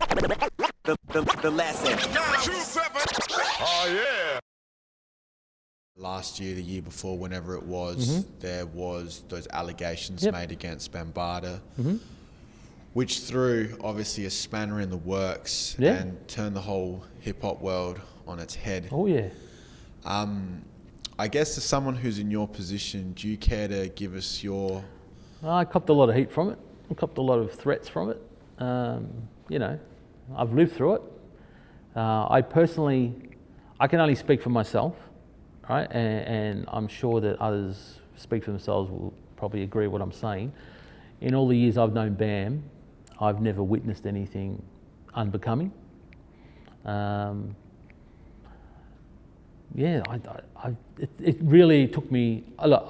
The lesson. Oh yeah. Last year, the year before, whenever it was, there was those allegations made against Bambaataa, which threw obviously a spanner in the works and turned the whole hip-hop world on its head. Oh yeah. I guess as someone who's in your position, do you care to give us your... I copped a lot of heat from it. I copped a lot of threats from it. You know, I've lived through it. I can only speak for myself, right? And I'm sure that others speak for themselves will probably agree with what I'm saying. In all the years I've known Bam, I've never witnessed anything unbecoming. It really took me. Look,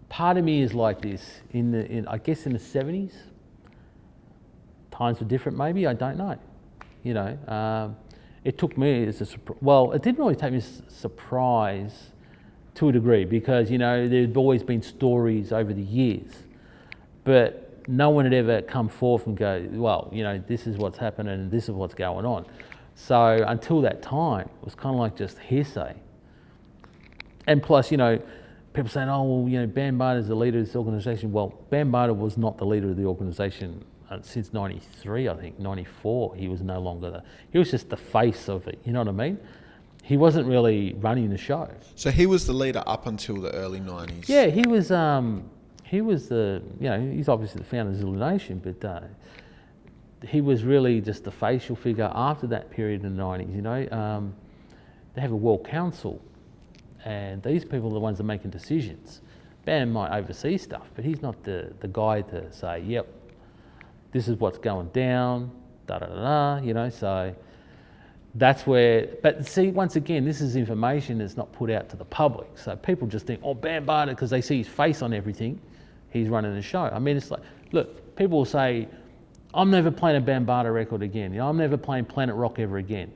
part of me is like this. I guess in the 70s, times were different. Maybe, I don't know. You know, it took me as a well. It didn't really take me as a surprise to a degree because you know there'd always been stories over the years, but no one had ever come forth and go, well, you know, this is what's happening and this is what's going on. So until that time, it was kind of like just hearsay. And plus, you know, people saying, oh, well, you know, Bambaataa is the leader of this organisation. Well, Bambaataa was not the leader of the organisation since 93, I think, 94. He was no longer he was just the face of it, you know what I mean? He wasn't really running the show. So he was the leader up until the early 90s? Yeah, he was the, you know, he's obviously the founder of Zulu Nation, but he was really just the facial figure after that period in the 90s, you know. They have a World Council, and these people are the ones that are making decisions. Bam might oversee stuff, but he's not the guy to say, yep, this is what's going down, da-da-da-da, you know, so that's where, but see, once again, this is information that's not put out to the public, so people just think, oh, Bambaataa, because they see his face on everything, he's running the show. I mean, it's like, look, people will say, I'm never playing a Bambaataa record again. You know, I'm never playing Planet Rock ever again.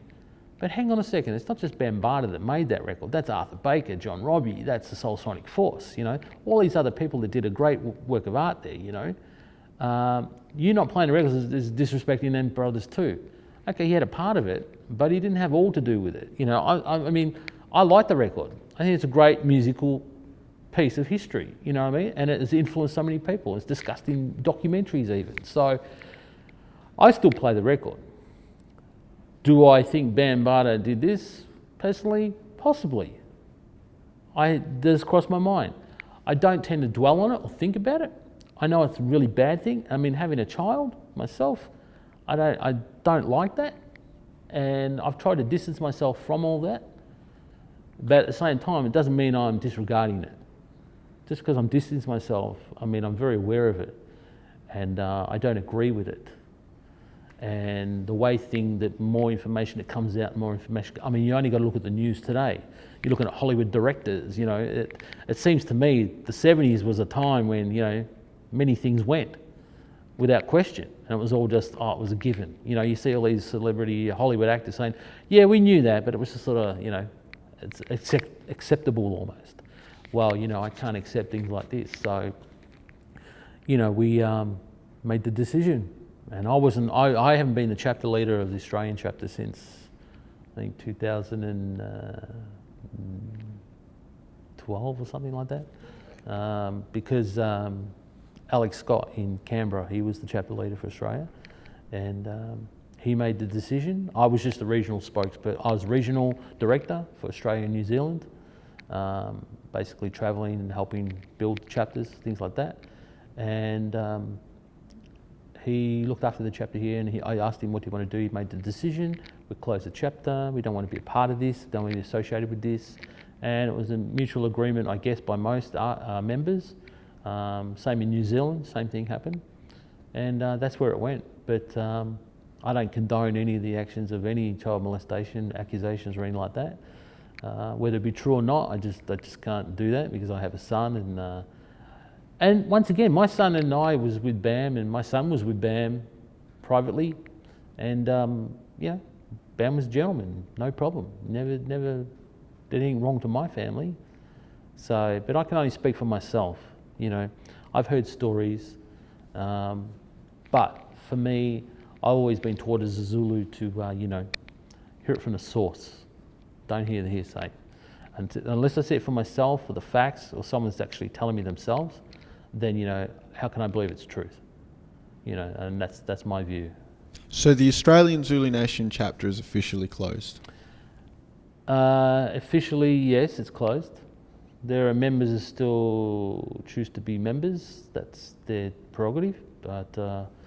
But hang on a second, it's not just Bambaataa that made that record. That's Arthur Baker, John Robbie, that's the Soul Sonic Force, you know. All these other people that did a great work of art there, you know. You not playing the records is disrespecting them brothers too. Okay, he had a part of it, but he didn't have all to do with it. You know, I mean, I like the record. I think it's a great musical piece of history, you know what I mean? And it has influenced so many people. It's discussed in documentaries even. So, I still play the record. Do I think Bambaataa did this? Personally, possibly. Does cross my mind. I don't tend to dwell on it or think about it. I know it's a really bad thing. I mean, having a child myself, I don't like that. And I've tried to distance myself from all that. But at the same time, it doesn't mean I'm disregarding it. Just because I'm distancing myself, I mean, I'm very aware of it. And I don't agree with it. And the way that more information that comes out, more information, I mean, you only got to look at the news today. You're looking at Hollywood directors, you know, it seems to me the 70s was a time when, you know, many things went without question. And it was all just, oh, it was a given. You know, you see all these celebrity Hollywood actors saying, yeah, we knew that, but it was just sort of, you know, it's acceptable almost. Well, you know, I can't accept things like this. So, you know, we made the decision. And I haven't been the chapter leader of the Australian chapter since, I think, 2012 or something like that. Because Alex Scott in Canberra, he was the chapter leader for Australia. And he made the decision. I was just the regional spokesperson. I was regional director for Australia and New Zealand, basically travelling and helping build chapters, things like that. And he looked after the chapter here, and I asked him, what do you want to do? He made the decision. We closed the chapter. We don't want to be a part of this. Don't want to be associated with this. And it was a mutual agreement, I guess, by most members. Same in New Zealand, same thing happened. And that's where it went. But I don't condone any of the actions of any child molestation accusations or anything like that. Whether it be true or not, I just can't do that because I have a son. And once again, my son and I was with Bam, and my son was with Bam privately. And yeah, Bam was a gentleman, no problem. Never did anything wrong to my family. So, but I can only speak for myself. You know, I've heard stories, but for me, I've always been taught as a Zulu to, hear it from the source. Don't hear the hearsay. Unless I see it for myself or the facts or someone's actually telling me themselves, then, how can I believe it's truth? And that's my view. So the Australian Zulu Nation chapter is officially closed? Officially, yes, it's closed. There are members who still choose to be members. That's their prerogative. But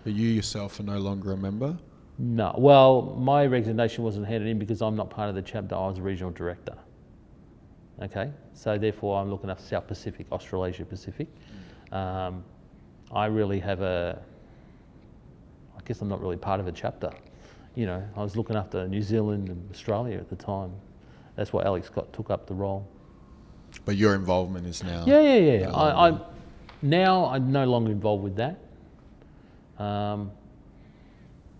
you yourself are no longer a member? No. Well, my resignation wasn't handed in because I'm not part of the chapter. I was a regional director. Okay, so therefore I'm looking after South Pacific, Australasia Pacific. I really have I guess I'm not really part of a chapter. I was looking after New Zealand and Australia at the time. That's why Alex took up the role. But your involvement is now... Yeah. I'm no longer involved with that. And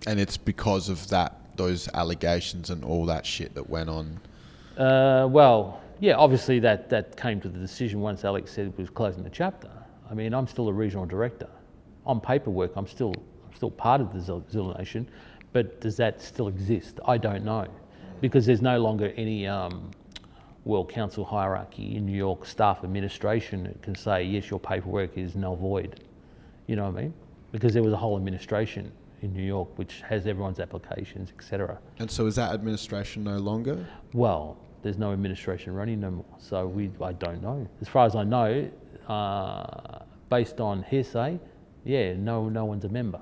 it's because of those allegations and all that shit that went on? Yeah, obviously that came to the decision once Alex said it was closing the chapter. I mean, I'm still a regional director. On paperwork, I'm still part of the Zulu Nation, but does that still exist? I don't know, because there's no longer any World Council hierarchy in New York staff administration that can say, yes, your paperwork is null void. You know what I mean? Because there was a whole administration in New York which has everyone's applications, etc. And so is that administration no longer? Well, there's no administration running no more, so I don't know. As far as I know, based on hearsay, no one's a member.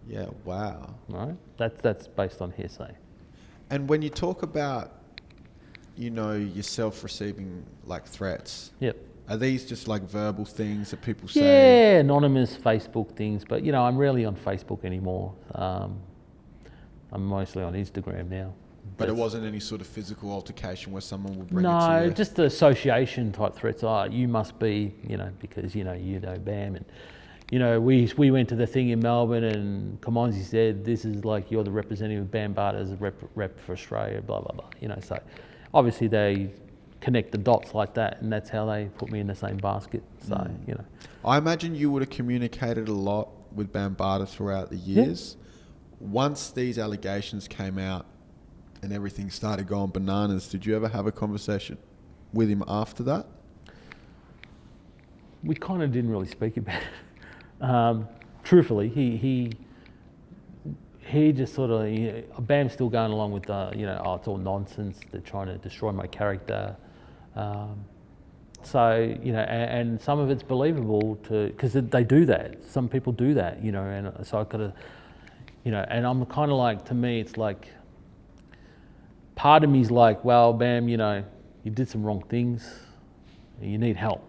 Yeah, wow. Right? That's based on hearsay. And when you talk about, yourself receiving like threats, yep. Are these just like verbal things that people say? Yeah, anonymous Facebook things, but I'm rarely on Facebook anymore. I'm mostly on Instagram now. But it wasn't any sort of physical altercation where someone would bring it to you? No, just the association type threats. Oh, you must be, because, BAM. And, we went to the thing in Melbourne and Kamonzi said, this is like, you're the representative of Bambaataa as a rep for Australia, blah, blah, blah. So obviously they connect the dots like that, and that's how they put me in the same basket. So, I imagine you would have communicated a lot with Bambaataa throughout the years. Yeah. Once these allegations came out, and everything started going bananas, did you ever have a conversation with him after that? We kind of didn't really speak about it. Truthfully, he just sort of, Bam's still going along with it's all nonsense. They're trying to destroy my character. And some of it's believable because they do that. Some people do that, and so I gotta, and I'm kind of like, to me, it's like, part of me is like, well, Bam, you did some wrong things. You need help.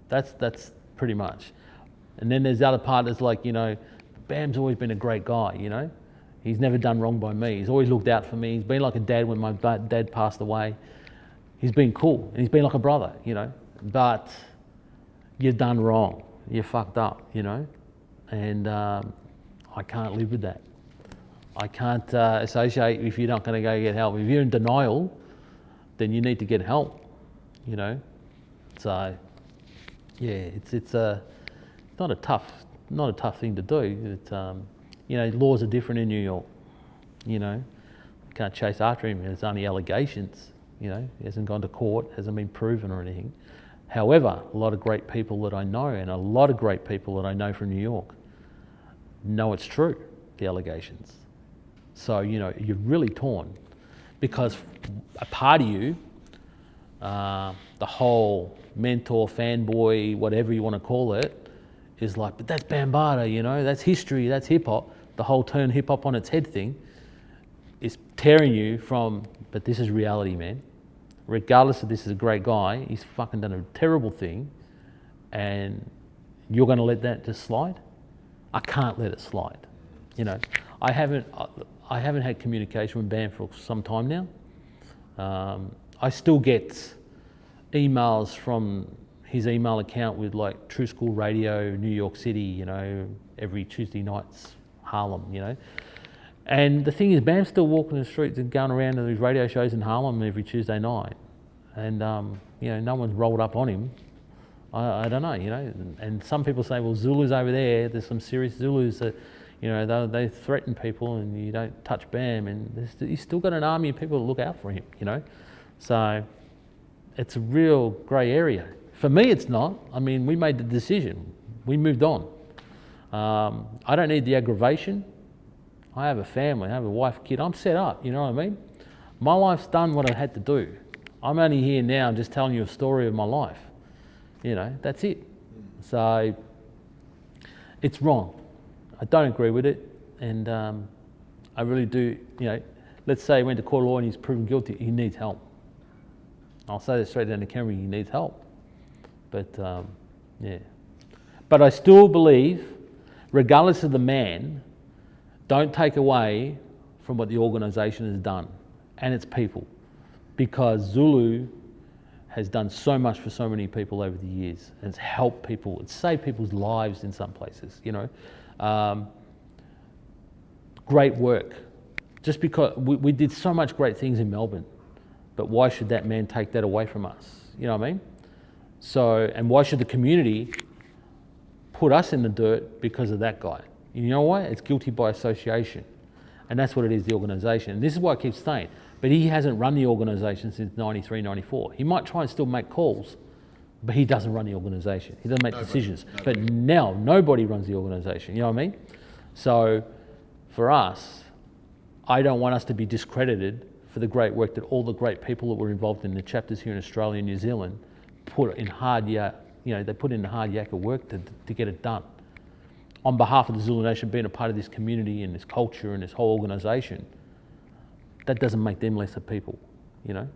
That's pretty much. And then there's the other part that's like, Bam's always been a great guy, He's never done wrong by me. He's always looked out for me. He's been like a dad when my dad passed away. He's been cool, and he's been like a brother, But you've done wrong. You fucked up, And I can't live with that. I can't associate if you're not going to go get help. If you're in denial, then you need to get help, So, yeah, it's not a tough thing to do. It's laws are different in New York. You can't chase after him. There's only allegations. He hasn't gone to court, hasn't been proven or anything. However, a lot of great people that I know, and a lot of great people that I know from New York, know it's true, the allegations. So, you're really torn because a part of you, the whole mentor, fanboy, whatever you want to call it, is like, but that's Bambaataa, that's history, that's hip hop. The whole turn hip hop on its head thing is tearing you from, but this is reality, man. Regardless of this is a great guy, he's fucking done a terrible thing, and you're going to let that just slide? I can't let it slide. I haven't had communication with Bam for some time now. I still get emails from his email account with like True School Radio, New York City, every Tuesday nights, Harlem, And the thing is, Bam's still walking the streets and going around to these radio shows in Harlem every Tuesday night. And, no one's rolled up on him. I don't know, And some people say, well, Zulus over there's some serious Zulus that, You know, they threaten people, and you don't touch Bam, and he's still got an army of people that look out for him. You know, so it's a real grey area. For me, it's not. I mean, we made the decision. We moved on. I don't need the aggravation. I have a family. I have a wife, kid. I'm set up. You know what I mean? My life's done what I had to do. I'm only here now just telling you a story of my life. You know, that's it. So it's wrong. I don't agree with it, and I really do. You know, let's say he went to court of law and he's proven guilty. He needs help. I'll say that straight down the camera. He needs help. But yeah. But I still believe, regardless of the man, don't take away from what the organisation has done and its people, because Zulu has done so much for so many people over the years, and it's helped people, it's saved people's lives in some places, you know. Great work. Just because we did so much great things in Melbourne, but why should that man take that away from us? You know what I mean? So, and why should the community put us in the dirt because of that guy? You know why? It's guilty by association. And that's what it is, the organisation. And this is why I keep saying, but he hasn't run the organisation since 93, 94. He might try and still make calls, but he doesn't run the organisation. He doesn't make decisions. But now, nobody runs the organisation, you know what I mean? So, for us, I don't want us to be discredited for the great work that all the great people that were involved in the chapters here in Australia and New Zealand put in hard yak, you know, they put in the hard yak of work to get it done. On behalf of the Zulu Nation, being a part of this community and this culture and this whole organisation, that doesn't make them lesser people, you know?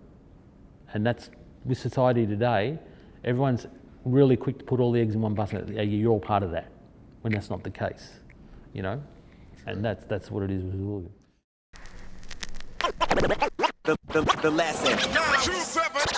And that's, with society today, everyone's really quick to put all the eggs in one basket. Yeah, you're all part of that, when that's not the case, you know? And that's what it is with Zulu. The lesson. 27.